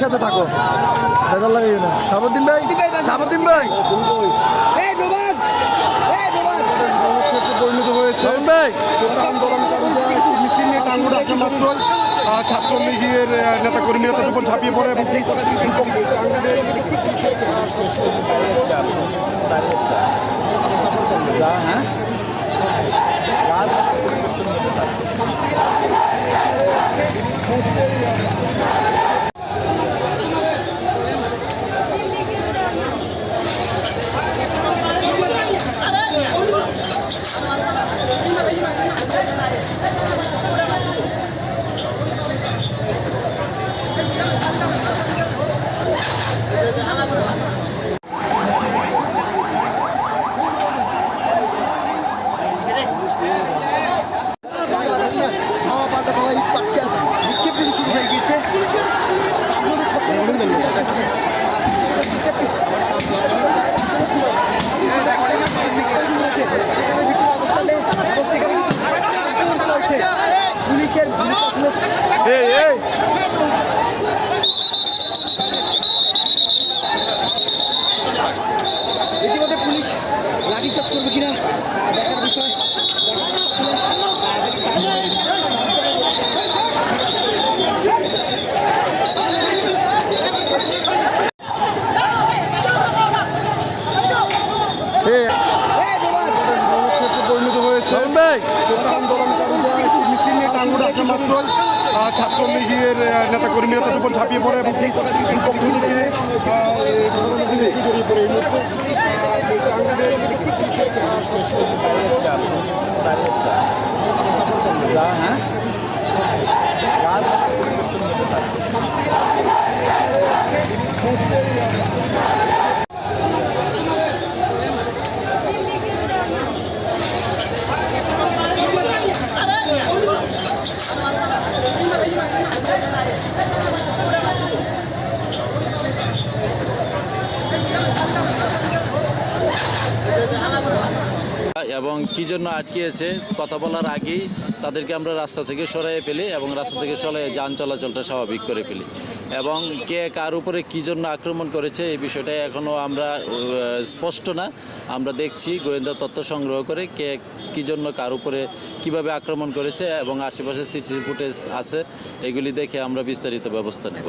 সাথে থাকো বেজার লাগে না। সাবুদ্দিন ভাই, সাবুদ্দিন ভাই পরিণত হয়েছে ভাই মিছিল নিয়ে টাঙ্গুর আসা মাত্র ছাত্রলীগের নেতা কর্মীরা তাদের উপর ঝাঁপিয়ে পড়ে এবং হ্যাঁ ইতিমধ্যে পুলিশ লাঠিচার্জ করবে কিনা দেখার বিষয়। পরিণত হয়েছে মিছিল নিয়ে টাঙ্গুর আসা মাত্র ছাত্রলীগের নেতা কর্মীরা তাদের উপর ঝাঁপিয়ে পড়ে এবং হ্যাঁ এবং কী জন্য আটকিয়েছে কথা বলার আগেই তাদেরকে আমরা রাস্তা থেকে সরাইয়ে ফেলি এবং রাস্তা থেকে সরাইয়ে যান চলাচলটা স্বাভাবিক করে ফেলি এবং কে কার উপরে কী জন্য আক্রমণ করেছে এই বিষয়টা এখনও আমরা স্পষ্ট না। আমরা দেখছি গোয়েন্দা তথ্য সংগ্রহ করে কে কী জন্য কার উপরে কীভাবে আক্রমণ করেছে এবং আশেপাশে সিসি ফুটেজ আছে, এগুলি দেখে আমরা বিস্তারিত ব্যবস্থা নেব।